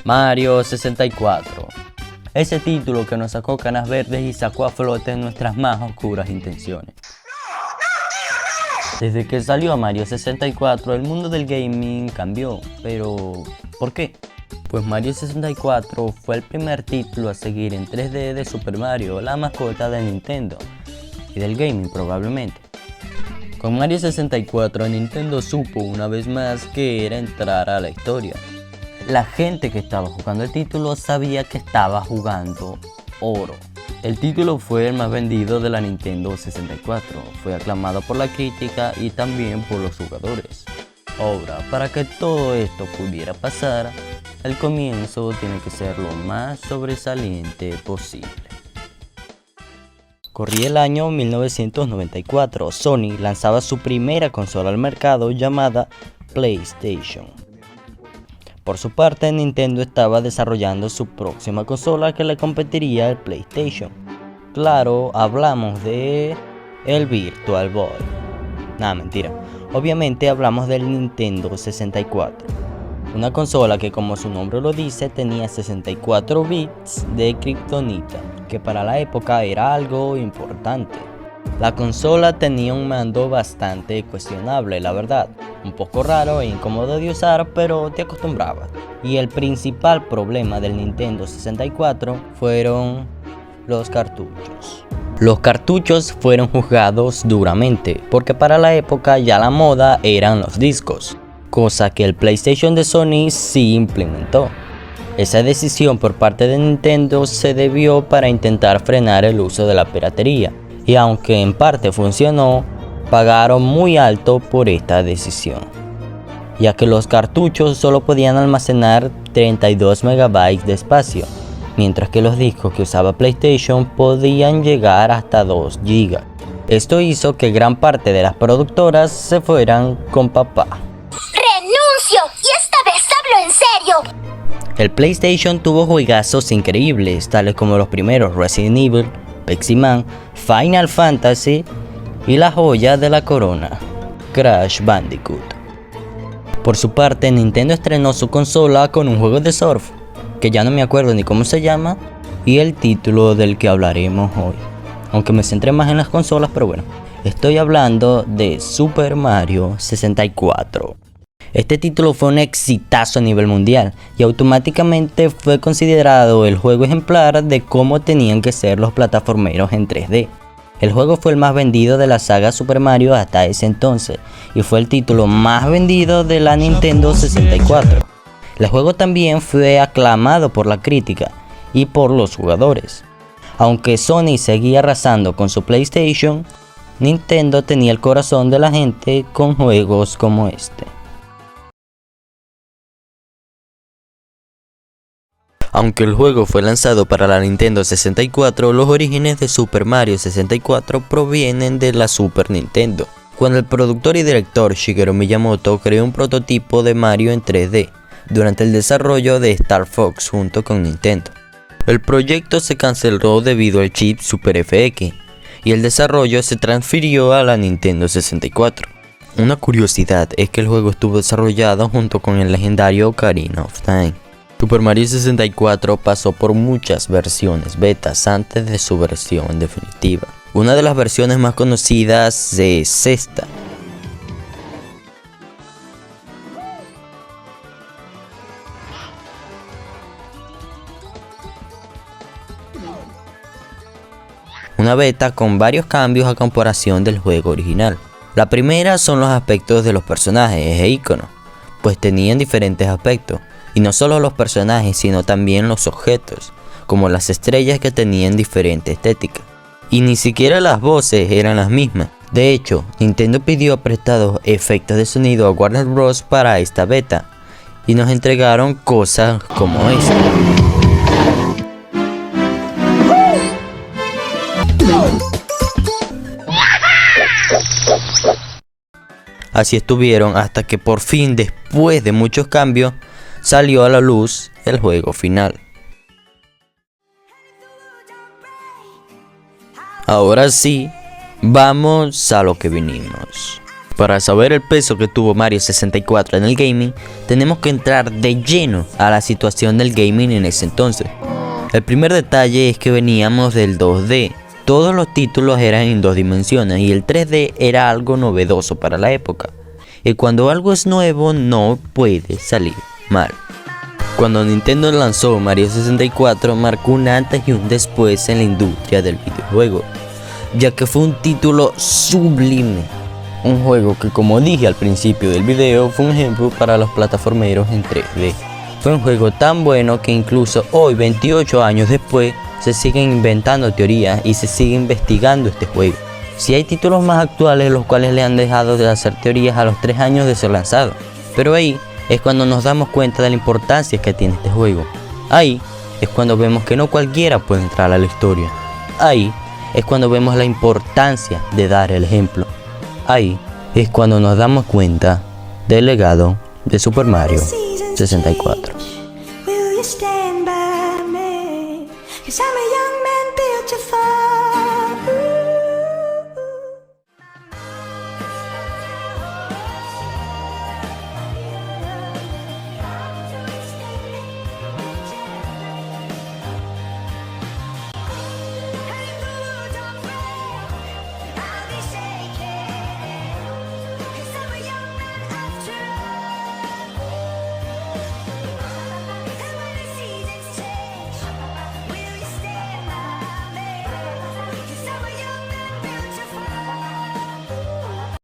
Mario 64. Ese título que nos sacó canas verdes y sacó a flote nuestras más oscuras intenciones. Desde que salió Mario 64, el mundo del gaming cambió, pero ¿por qué? Pues Mario 64 fue el primer título a seguir en 3D de Super Mario, la mascota de Nintendo y del gaming probablemente. Con Mario 64, Nintendo supo una vez más que era entrar a la historia. La gente que estaba jugando el título sabía que estaba jugando oro. El título fue el más vendido de la Nintendo 64, fue aclamado por la crítica y también por los jugadores. Ahora, para que todo esto pudiera pasar, el comienzo tiene que ser lo más sobresaliente posible. Corría el año 1994, Sony lanzaba su primera consola al mercado llamada PlayStation. Por su parte, Nintendo estaba desarrollando su próxima consola que le competiría al PlayStation. Claro, hablamos de el Virtual Boy. Nada, mentira. Obviamente hablamos del Nintendo 64. Una consola que, como su nombre lo dice, tenía 64 bits de kriptonita, que para la época era algo importante. La consola tenía un mando bastante cuestionable, la verdad, un poco raro e incómodo de usar, pero te acostumbrabas. Y el principal problema del Nintendo 64 fueron los cartuchos. Los cartuchos fueron juzgados duramente, porque para la época ya la moda eran los discos, cosa que el PlayStation de Sony sí implementó. Esa decisión por parte de Nintendo se debió para intentar frenar el uso de la piratería. Y aunque en parte funcionó, pagaron muy alto por esta decisión, ya que los cartuchos solo podían almacenar 32 MB de espacio, mientras que los discos que usaba PlayStation podían llegar hasta 2 GB. Esto hizo que gran parte de las productoras se fueran con papá. ¡Renuncio! ¡Y esta vez hablo en serio! El PlayStation tuvo juegazos increíbles, tales como los primeros Resident Evil, Pac-Man, Final Fantasy y la joya de la corona, Crash Bandicoot. Por su parte, Nintendo estrenó su consola con un juego de surf, que ya no me acuerdo ni cómo se llama, y el título del que hablaremos hoy. Aunque me centré más en las consolas, pero bueno, estoy hablando de Super Mario 64. Este título fue un exitazo a nivel mundial y automáticamente fue considerado el juego ejemplar de cómo tenían que ser los plataformeros en 3D. El juego fue el más vendido de la saga Super Mario hasta ese entonces y fue el título más vendido de la Nintendo 64. El juego también fue aclamado por la crítica y por los jugadores. Aunque Sony seguía arrasando con su PlayStation, Nintendo tenía el corazón de la gente con juegos como este. Aunque el juego fue lanzado para la Nintendo 64, los orígenes de Super Mario 64 provienen de la Super Nintendo, cuando el productor y director Shigeru Miyamoto creó un prototipo de Mario en 3D durante el desarrollo de Star Fox junto con Nintendo. El proyecto se canceló debido al chip Super FX y el desarrollo se transfirió a la Nintendo 64. Una curiosidad es que el juego estuvo desarrollado junto con el legendario Ocarina of Time. Super Mario 64 pasó por muchas versiones betas antes de su versión definitiva. Una de las versiones más conocidas es esta. Una beta con varios cambios a comparación del juego original. La primera son los aspectos de los personajes e iconos, pues tenían diferentes aspectos. Y no solo los personajes, sino también los objetos, como las estrellas que tenían diferente estética. Y ni siquiera las voces eran las mismas. De hecho, Nintendo pidió prestados efectos de sonido a Warner Bros. Para esta beta, y nos entregaron cosas como esta. Así estuvieron hasta que por fin, después de muchos cambios, salió a la luz el juego final. Ahora sí, vamos a lo que vinimos. Para saber el peso que tuvo Mario 64 en el gaming, tenemos que entrar de lleno a la situación del gaming en ese entonces. El primer detalle es que veníamos del 2D. Todos los títulos eran en 2 dimensiones y el 3D era algo novedoso para la época. Y cuando algo es nuevo no puede salir mal. Cuando Nintendo lanzó Mario 64 marcó un antes y un después en la industria del videojuego, ya que fue un título sublime. Un juego que, como dije al principio del video, fue un ejemplo para los plataformeros en 3D. Fue un juego tan bueno que incluso hoy, 28 años después, se siguen inventando teorías y se sigue investigando este juego. Si hay títulos más actuales los cuales le han dejado de hacer teorías a los 3 años de ser lanzado. Pero ahí es cuando nos damos cuenta de la importancia que tiene este juego. Ahí es cuando vemos que no cualquiera puede entrar a la historia. Ahí es cuando vemos la importancia de dar el ejemplo. Ahí es cuando nos damos cuenta del legado de Super Mario 64.